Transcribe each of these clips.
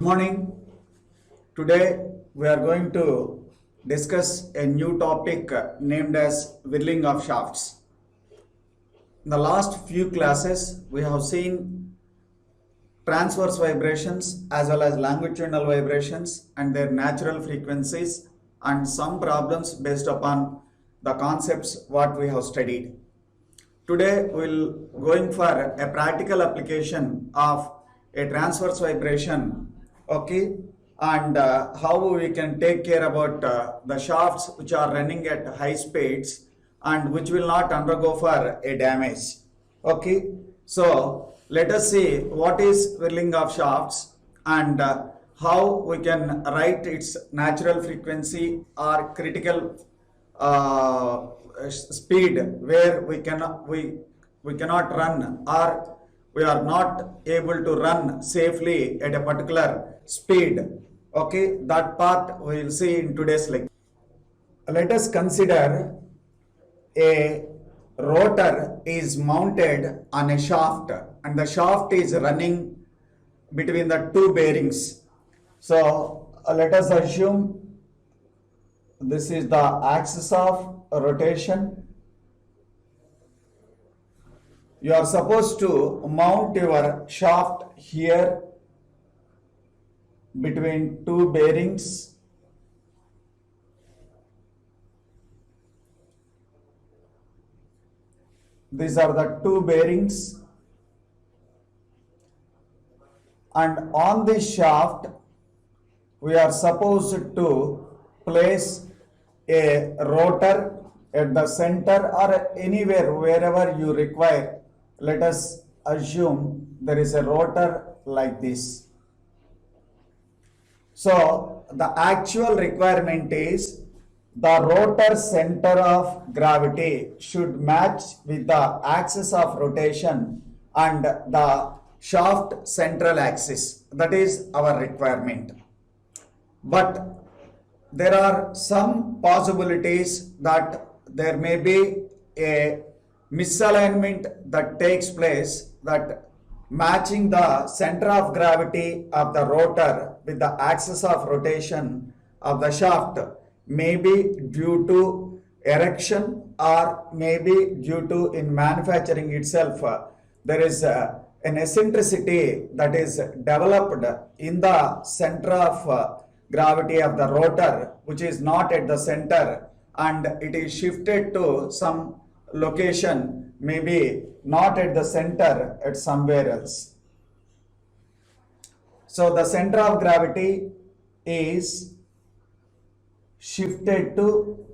Morning. Today we are going to discuss a new topic named as whirling of shafts. In the last few classes, we have seen transverse vibrations as well as longitudinal vibrations and their natural frequencies and some problems based upon the concepts what we have studied. Today we'll going for a practical application of a transverse vibration, okay, and how we can take care about the shafts which are running at high speeds and which will not undergo for a damage. Okay, so let us see what is whirling of shafts and how we can write its natural frequency or critical speed where we cannot run or we are not able to run safely at a particular speed. Okay, that part we will see in today's lecture. Let us consider a rotor is mounted on a shaft and the shaft is running between the two bearings. So let us assume this is the axis of rotation. You are supposed to mount your shaft here between two bearings. These are the two bearings, and on this shaft we are supposed to place a rotor at the center or anywhere wherever you require. Let us assume there is a rotor like this. So the actual requirement is the rotor center of gravity should match with the axis of rotation and the shaft central axis. That is our requirement. But there are some possibilities that there may be a misalignment that takes place, that matching the center of gravity of the rotor with the axis of rotation of the shaft may be due to erection or may be due to in manufacturing itself there is an eccentricity that is developed in the center of gravity of the rotor which is not at the center and it is shifted to some location, maybe not at the center, at somewhere else. So the center of gravity is shifted to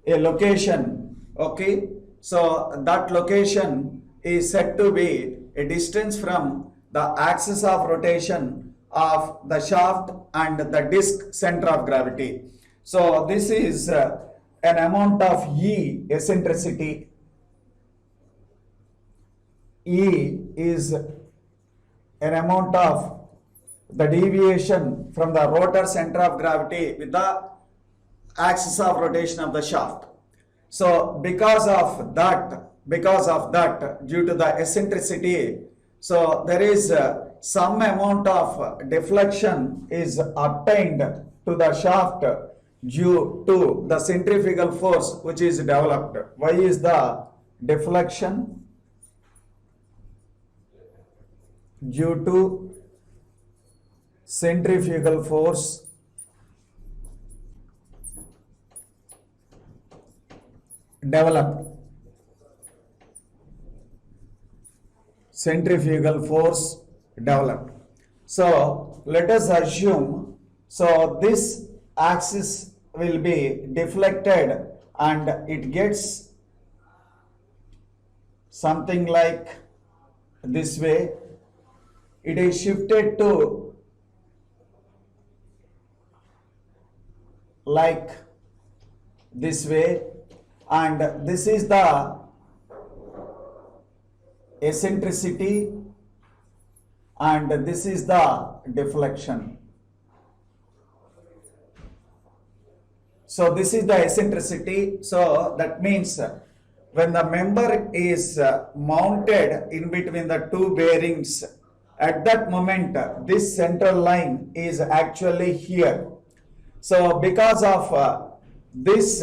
a location, okay. So that location is said to be a distance from the axis of rotation of the shaft and the disc center of gravity. So this is an amount of E eccentricity. E is an amount of the deviation from the rotor center of gravity with the axis of rotation of the shaft. So because of that, due to the eccentricity, so there is some amount of deflection is obtained to the shaft due to the centrifugal force which is developed. Why is the deflection? Due to centrifugal force developed. Centrifugal force developed. So let us assume, so this axis will be deflected and it gets something like this way. It is shifted to like this way, and this is the eccentricity and this is the deflection. So this is the eccentricity. So that means when the member is mounted in between the two bearings At that moment, this central line is actually here. So because of this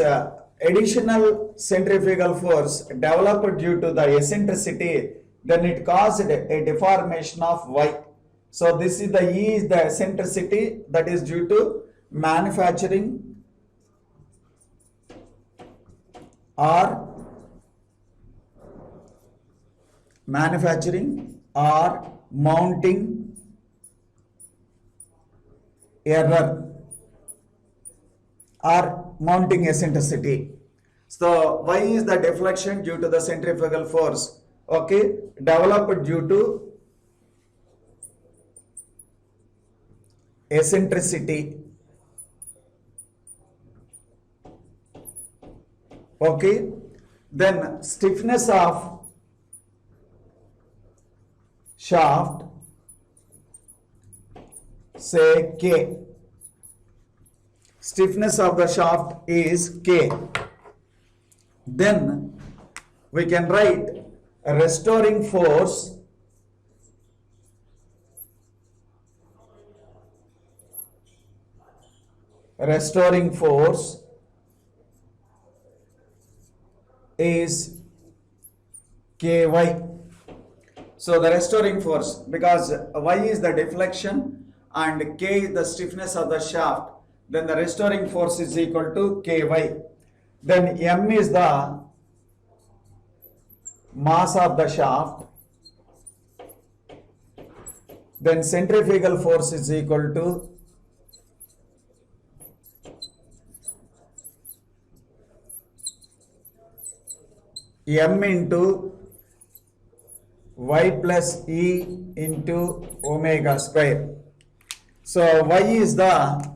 additional centrifugal force developed due to the eccentricity, then it caused a deformation of Y. So this is the E is the eccentricity that is due to manufacturing or mounting error or mounting eccentricity. So Y is the deflection due to the centrifugal force, okay, developed due to eccentricity, okay. Then stiffness of shaft, say K. Stiffness of the shaft is K. Then we can write a restoring force is Ky. So the restoring force, because Y is the deflection and K is the stiffness of the shaft, then the restoring force is equal to Ky. Then M is the mass of the shaft. Then centrifugal force is equal to M into Y plus E into omega square. So Y is the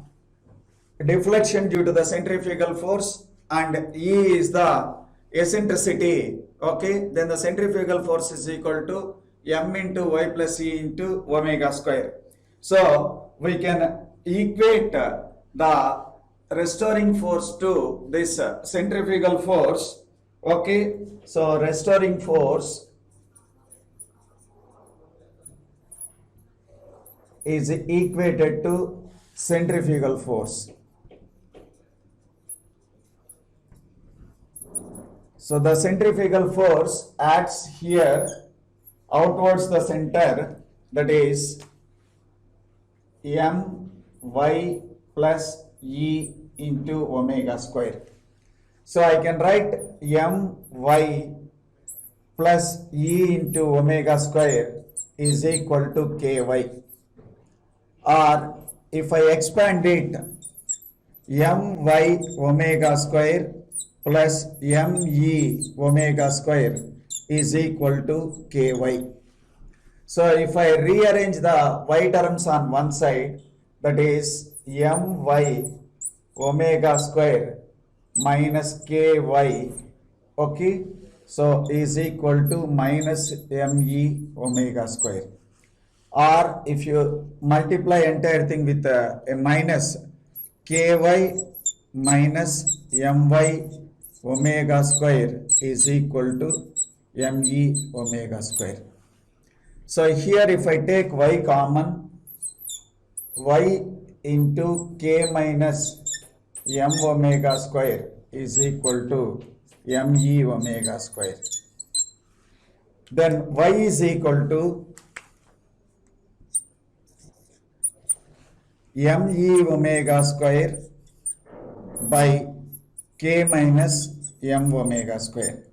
deflection due to the centrifugal force and E is the eccentricity, okay. Then the centrifugal force is equal to M into Y plus E into omega square. So we can equate the restoring force to this centrifugal force, okay. So restoring force is equated to centrifugal force. So the centrifugal force acts here outwards the center, that is My plus E into omega square. So I can write My plus E into omega square is equal to Ky. Or if I expand it, My omega square plus Me omega square is equal to Ky. So if I rearrange the Y terms on one side, that is My omega square minus Ky, okay, so is equal to minus Me omega square. Or if you multiply entire thing with a minus, Ky minus My omega square is equal to Me omega square. So here if I take Y common, Y into K minus M omega square is equal to Me omega square. Then Y is equal to Me omega square by K minus M omega square.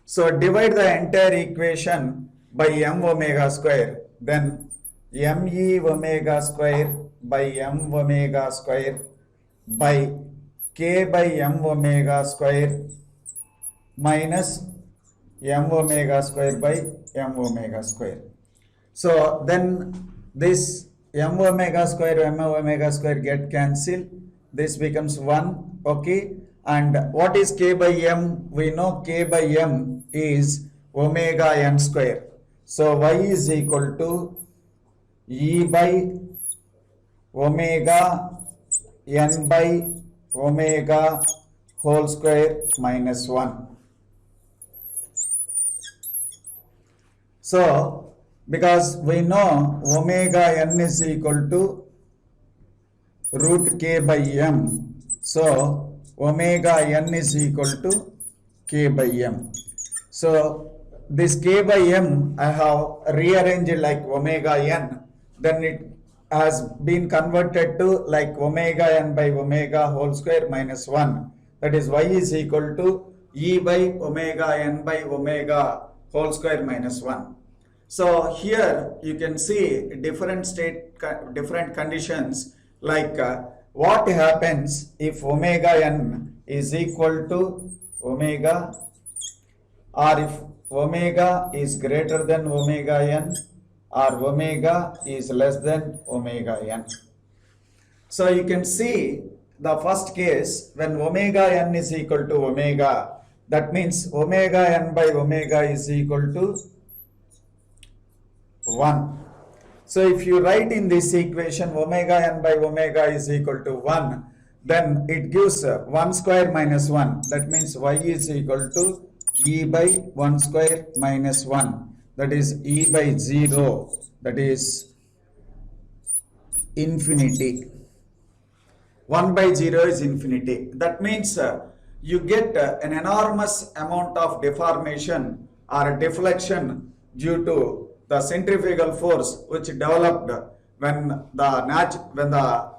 So divide the entire equation by M omega square, then Me omega square by M omega square by K by M omega square minus M omega square by M omega square. So then this M omega square get cancelled. This becomes 1, okay. And what is K by M? We know K by M is omega n square. So Y is equal to E by omega n by omega whole square minus 1. So because we know omega n is equal to root k by m. So omega n is equal to k by m. So this k by m I have rearranged like omega n, then it has been converted to like omega n by omega whole square minus 1, that is y is equal to e by omega n by omega whole square minus 1. So here you can see different conditions, like what happens if omega n is equal to omega, or if omega is greater than omega n, or omega is less than omega n. So you can see the first case, when omega n is equal to omega, that means omega n by omega is equal to 1. So if you write in this equation omega n by omega is equal to 1, then it gives 1 square minus 1. That means y is equal to e by 1 square minus 1. That is e by 0. That is infinity. 1 by 0 is infinity. That means you get an enormous amount of deformation or deflection due to the centrifugal force which developed when the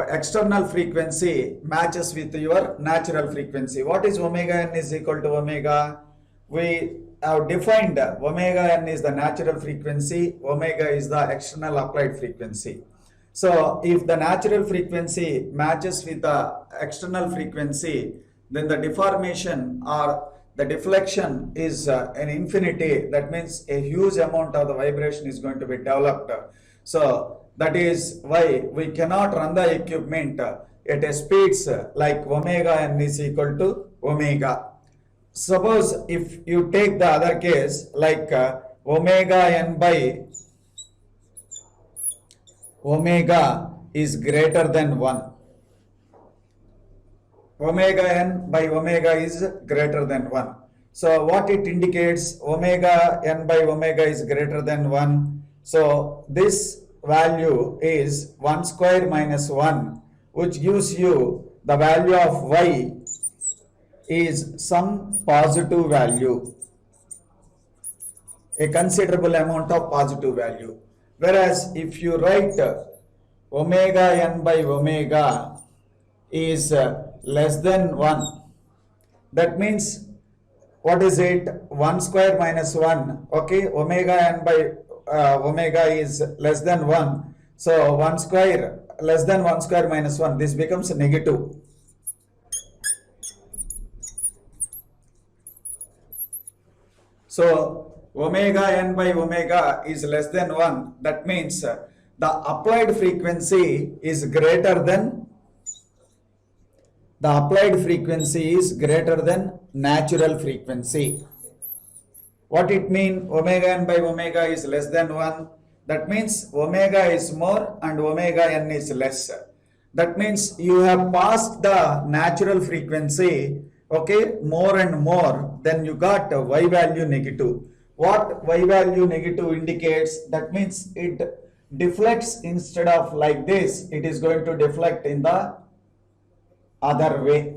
external frequency matches with your natural frequency. What is omega n is equal to omega? We have defined omega n is the natural frequency, omega is the external applied frequency. So if the natural frequency matches with the external frequency, then the deformation or the deflection is an infinity. That means a huge amount of the vibration is going to be developed. So that is why we cannot run the equipment at a speeds like omega n is equal to omega. Suppose if you take the other case like omega n by omega is greater than 1. Omega n by omega is greater than 1. So what it indicates, omega n by omega is greater than 1. So this value is 1 square minus 1, which gives you the value of y is some positive value, a considerable amount of positive value. Whereas if you write omega n by omega is less than 1, that means what is it? 1 square minus 1. Okay, omega n by omega is less than 1. So 1 square less than 1 square minus 1, this becomes negative. So omega n by omega is less than 1. That means the applied frequency is greater than natural frequency. What it mean? Omega n by omega is less than 1. That means omega is more and omega n is less. That means you have passed the natural frequency, okay, more and more, then you got y value negative. What y value negative indicates? That means it deflects, instead of like this, it is going to deflect in the other way.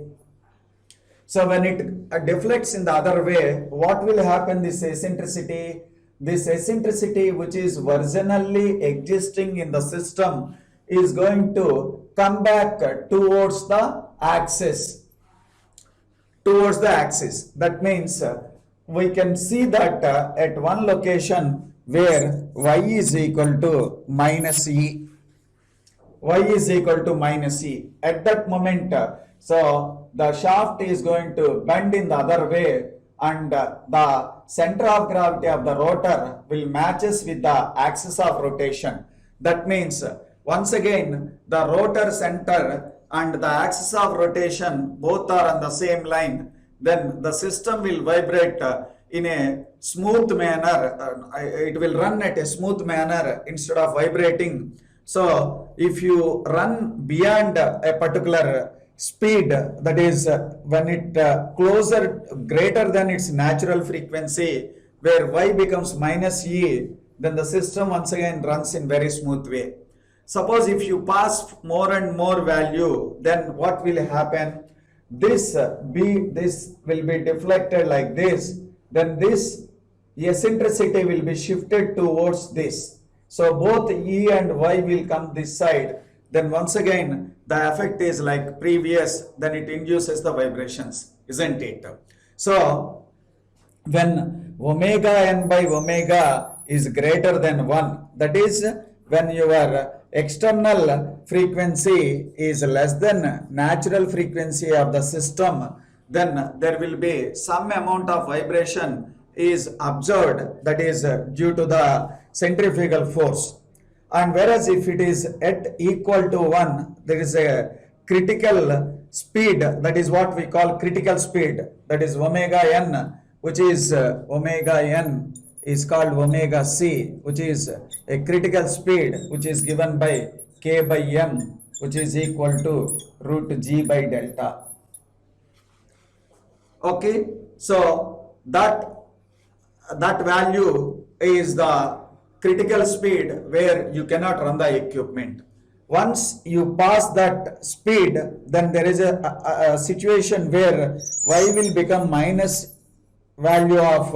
So when it deflects in the other way, what will happen? This eccentricity which is originally existing in the system is going to come back towards the axis. That means we can see that at one location where y is equal to minus e, at that moment, so the shaft is going to bend in the other way, and the center of gravity of the rotor will matches with the axis of rotation. That means once again the rotor center and the axis of rotation both are on the same line, then the system will vibrate in a smooth manner. It will run at a smooth manner instead of vibrating. So if you run beyond a particular speed, that is when it greater than its natural frequency, where y becomes minus e, then the system once again runs in very smooth way. Suppose if you pass more and more value, then what will happen? This this will be deflected like this, then this eccentricity will be shifted towards this. So both E and Y will come this side. Then once again the effect is like previous, then it induces the vibrations, isn't it? So when omega n by omega is greater than 1, that is when your external frequency is less than natural frequency of the system, then there will be some amount of vibration is observed, that is due to the centrifugal force. And whereas if it is at equal to 1, there is a critical speed, that is what we call critical speed, that is omega n, which is omega n is called omega c, which is a critical speed which is given by k by m, which is equal to root g by delta. Okay, so that value is the critical speed where you cannot run the equipment. Once you pass that speed, then there is a situation where y will become minus value of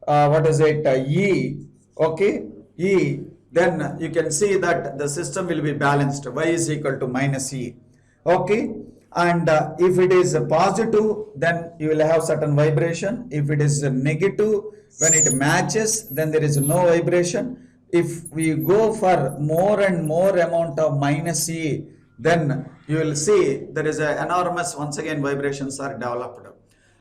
what is it, E, okay, E, then you can see that the system will be balanced, y is equal to minus E, okay. And if it is positive, then you will have certain vibration. If it is negative, when it matches, then there is no vibration. If we go for more and more amount of minus E, then you will see there is an enormous, once again, vibrations are developed.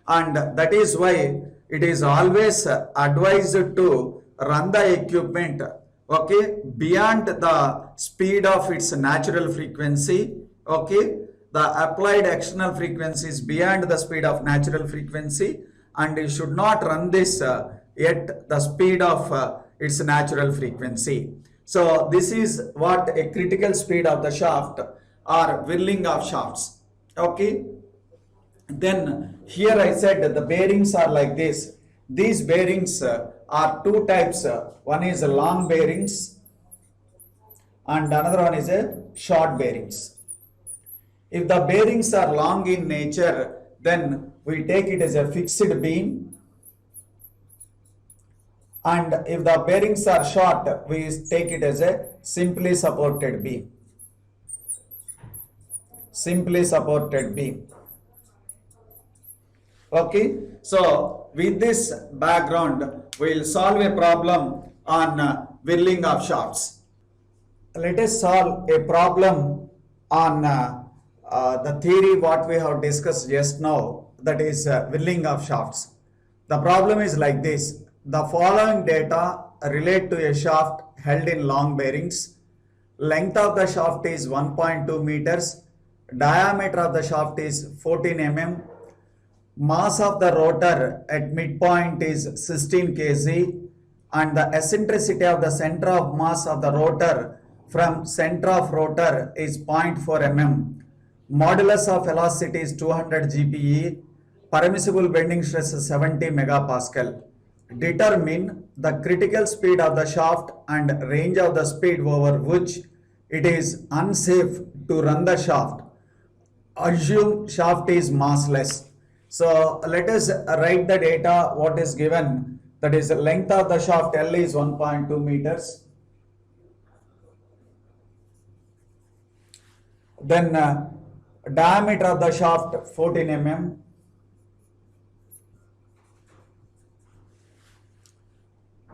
And that is why it is always advised to run the equipment, okay, beyond the speed of its natural frequency, okay. The applied external frequency is beyond the speed of natural frequency, and you should not run this at the speed of its natural frequency. So this is what a critical speed of the shaft or whirling of shafts, okay. Then here I said that the bearings are like this. These bearings are two types. One is long bearings and another one is a short bearings. If the bearings are long in nature, then we take it as a fixed beam. And if the bearings are short, we take it as a simply supported beam. Simply supported beam. Okay, so with this background, we will solve a problem on whirling of shafts. Let us solve a problem on the theory what we have discussed just now, that is whirling of shafts. The problem is like this. The following data relate to a shaft held in long bearings. Length of the shaft is 1.2 meters. Diameter of the shaft is 14 mm. Mass of the rotor at midpoint is 16 kg. And the eccentricity of the center of mass of the rotor from center of rotor is 0.4 mm. Modulus of velocity is 200 GPe. Permissible bending stress is 70 megapascal. Determine the critical speed of the shaft and range of the speed over which it is unsafe to run the shaft. Assume shaft is massless. So let us write the data what is given. That is, the length of the shaft L is 1.2 meters. Then diameter of the shaft 14 mm.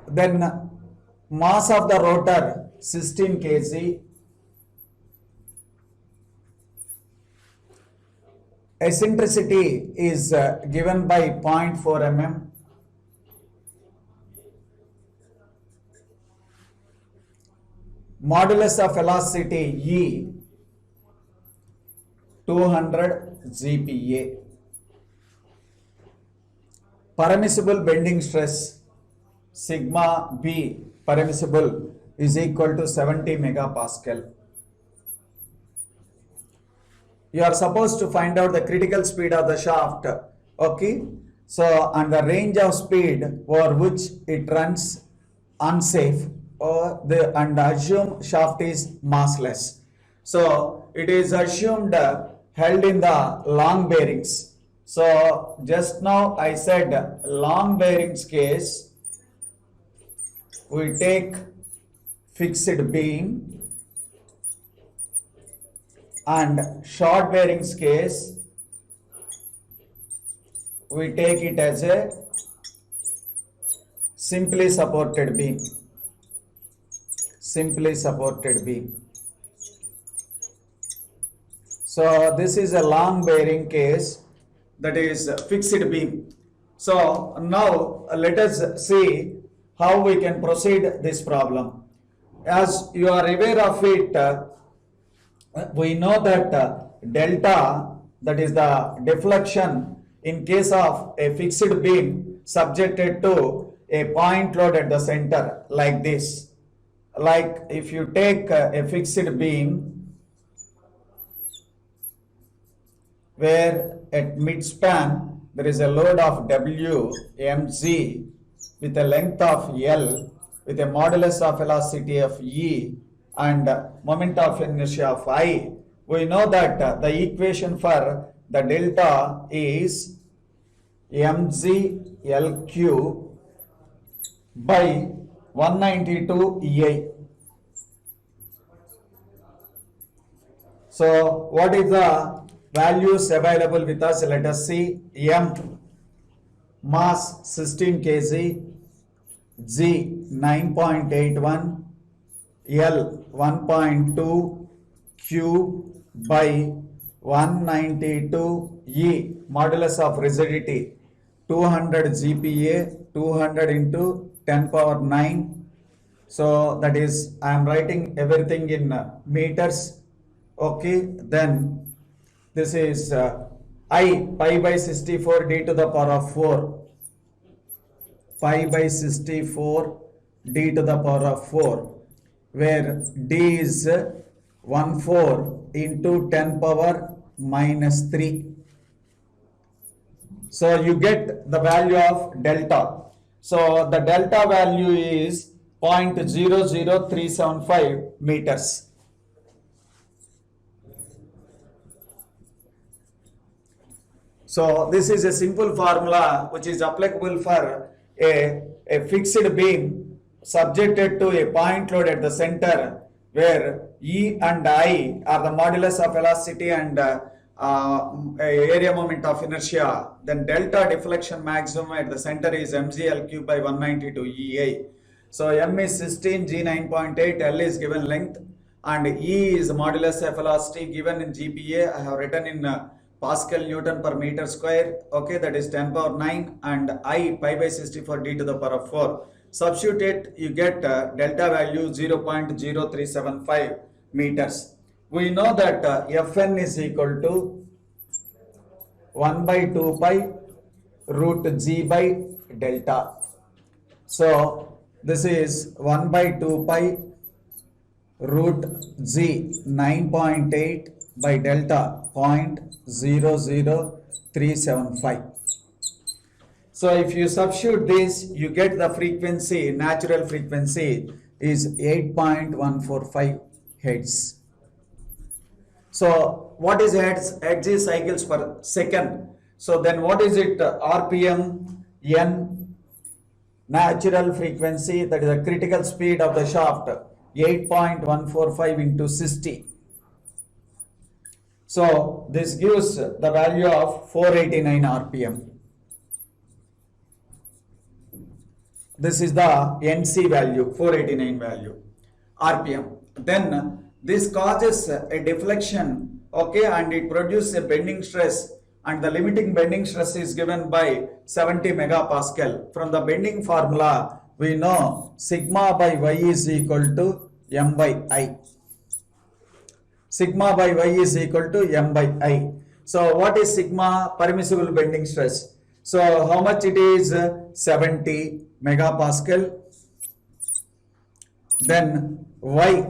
Then mass of the rotor 16 kg. Eccentricity is given by 0.4 mm. Modulus of velocity E 200 GPa. Permissible bending stress sigma B permissible is equal to 70 megapascal. You are supposed to find out the critical speed of the shaft, okay? So, and the range of speed over which it runs unsafe and assume shaft is massless. So it is assumed held in the long bearings. So just now I said long bearings case, we take fixed beam, and short bearings case we take it as a simply supported beam. Simply supported beam. So this is a long bearing case, that is fixed beam. So now let us see how we can proceed this problem. As you are aware of it, we know that delta, that is the deflection in case of a fixed beam subjected to a point load at the center like this. Like if you take a fixed beam where at midspan there is a load of W mg with a length of L with a modulus of velocity of E and moment of inertia of I, we know that the equation for the delta is mg L cube by 192 EI. So what is the values available with us? Let us see. M mass 16 kg, G 9.81, L 1.2, Q by 192, E modulus of rigidity 200 GPa, 200 into 10 power 9. So that is, I am writing everything in meters. Okay, then this is I pi by 64 d to the power of 4, pi by 64 d to the power of 4, where d is 14 into 10 power minus 3. So you get the value of delta. So the delta value is 0.00375 meters. So this is a simple formula which is applicable for a fixed beam subjected to a point load at the center, where E and I are the modulus of velocity and area moment of inertia. Then delta deflection maximum at the center is mgl cube by 192 EI. So m is 16, G 9.8, L is given length, and E is modulus of velocity given in GPa. I have written in Pascal Newton per meter square. Okay, that is 10 power 9, and I pi by 64 d to the power of 4. Substitute it, you get delta value 0.0375 meters. We know that Fn is equal to 1 by 2 pi root G by delta. So this is 1 by 2 pi root G 9.8 by delta 0.00375. So if you substitute this, you get the frequency, natural frequency is 8.145 Hertz. So what is Hertz? Hertz is cycles per second. So then what is it? RPM, N, natural frequency, that is the critical speed of the shaft, 8.145 into 60. So this gives the value of 489 RPM. This is the NC value, 489 value, RPM. Then this causes a deflection, okay, and it produces a bending stress, and the limiting bending stress is given by 70 megapascal. From the bending formula, we know sigma by y is equal to m by I. Sigma by y is equal to m by I. So what is sigma? Permissible bending stress. So how much it is? 70 megapascal. Then y,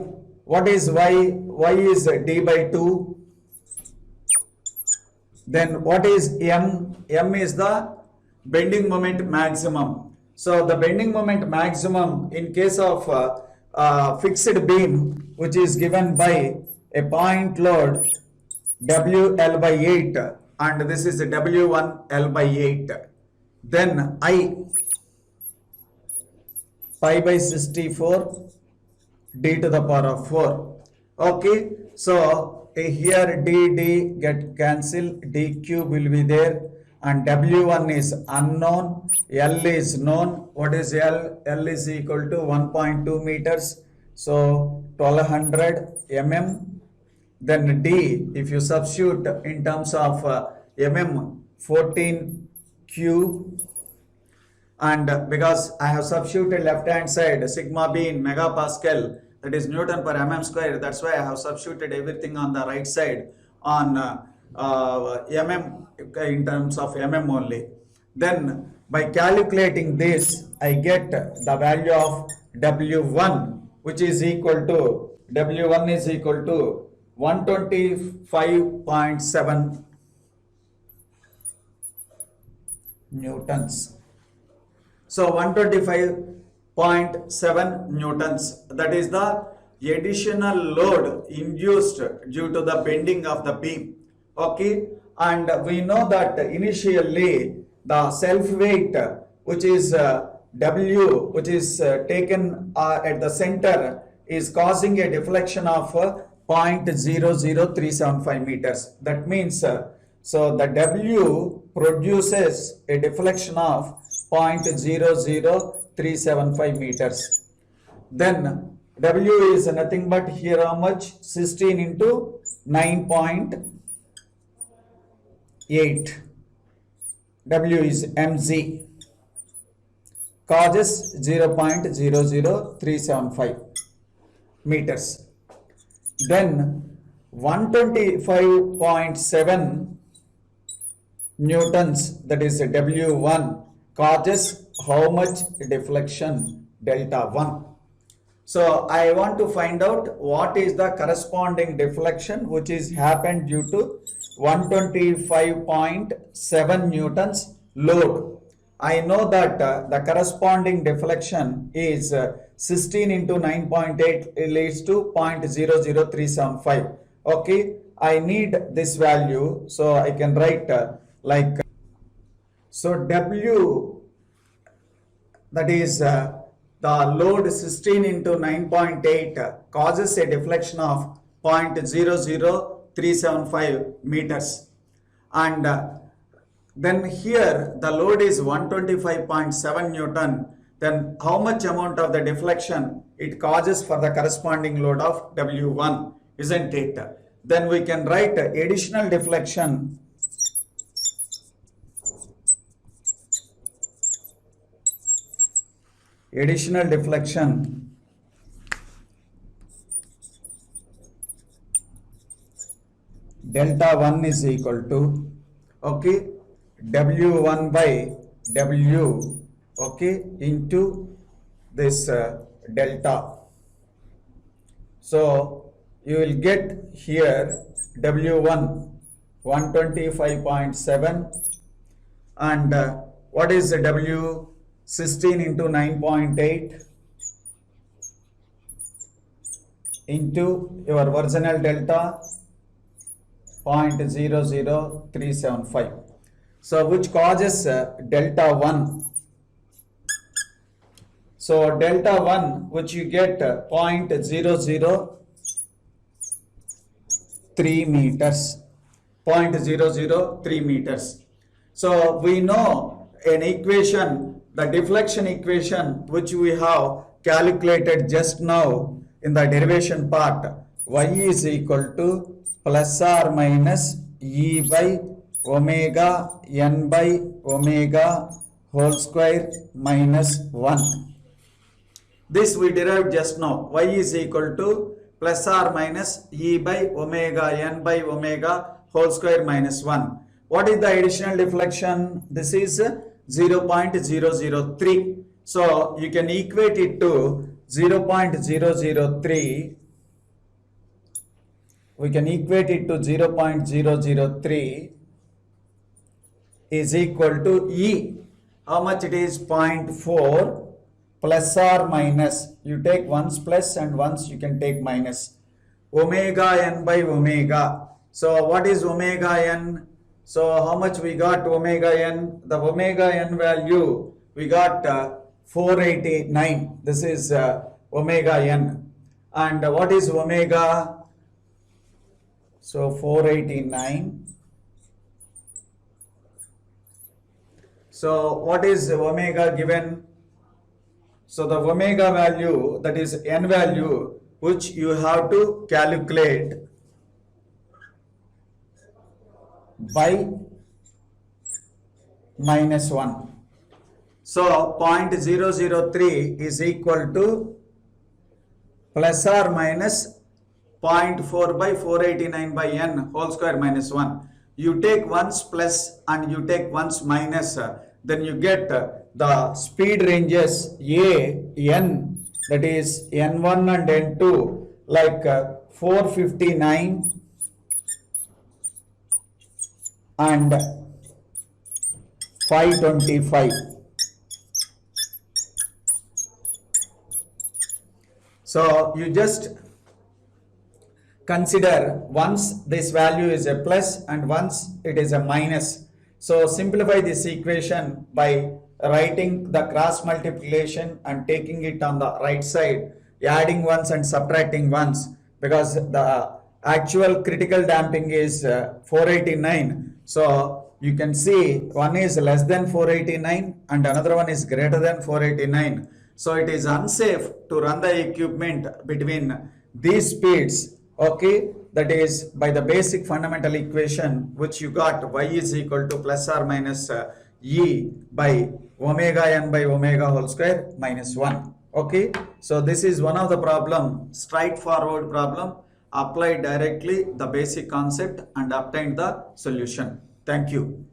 what is y? Y is d by 2. Then what is m? M is the bending moment maximum. So the bending moment maximum in case of fixed beam, which is given by a point load WL by 8, and this is W1 L by 8. Then I pi by 64 d to the power of 4. Okay, so here d get cancelled, d cube will be there, and W1 is unknown, L is known. What is L? L is equal to 1.2 meters, so 1200 mm. Then D, if you substitute in terms of mm, 14 cube, and because I have substituted left hand side sigma B in megapascal, that is Newton per mm square, that's why I have substituted everything on the right side on mm in terms of mm only. Then by calculating this, I get the value of W1, which is equal to, W1 is equal to 125.7 newtons. So 125.7 newtons, that is the additional load induced due to the bending of the beam. Okay, and we know that initially the self weight, which is W, which is taken at the center, is causing a deflection of 0.00375 meters. That means so the W produces a deflection of 0.00375 meters. Then W is nothing but here how much? 16 into 9.8. W is mg, causes 0.00375 meters. Then 125.7 newtons, that is W1, causes how much deflection? Delta 1. So I want to find out what is the corresponding deflection which is happened due to 125.7 newtons load. I know that the corresponding deflection is 16 into 9.8 leads to 0.00375. Okay, I need this value, so I can write so W, that is the load 16 into 9.8 causes a deflection of 0.00375 meters, and then here the load is 125.7 newton. Then how much amount of the deflection it causes for the corresponding load of W1, isn't it? Then we can write additional deflection delta 1 is equal to, okay, W1 by W, okay, into this delta. So you will get here W1 125.7, and what is the W? 16 into 9.8 into your original delta 0.00375. So which causes delta 1. So delta 1, which you get 0.003 meters. 0.003 meters. So we know an equation, the deflection equation, which we have calculated just now in the derivation part. Y is equal to plus or minus E by omega n by omega whole square minus 1. This we derived just now. Y is equal to plus or minus E by omega n by omega whole square minus 1. What is the additional deflection? This is 0.003. So you can equate it to 0.003. We can equate it to 0.003 is equal to E. how much it is? 0.4 plus or minus. You take once plus and once you can take minus. Omega n by omega. So what is omega n? So how much we got omega n? The omega n value we got 489. This is omega n. And what is omega? So 489. So what is omega given? So the omega value, that is n value, which you have to calculate by minus 1. So 0.003 is equal to plus or minus 0.4 by 489 by n whole square minus 1. You take once plus and you take once minus, then you get the speed ranges A, N, that is N1 and N2, like 459 and 525. So you just consider once this value is a plus and once it is a minus. So simplify this equation by writing the cross multiplication and taking it on the right side, adding ones and subtracting ones, because the actual critical damping is 489. So you can see one is less than 489 and another one is greater than 489. So it is unsafe to run the equipment between these speeds. Okay, that is by the basic fundamental equation which you got, y is equal to plus or minus e by omega n by omega whole square minus 1. Okay, so this is one of the problem, straightforward problem, apply directly the basic concept and obtain the solution. Thank you.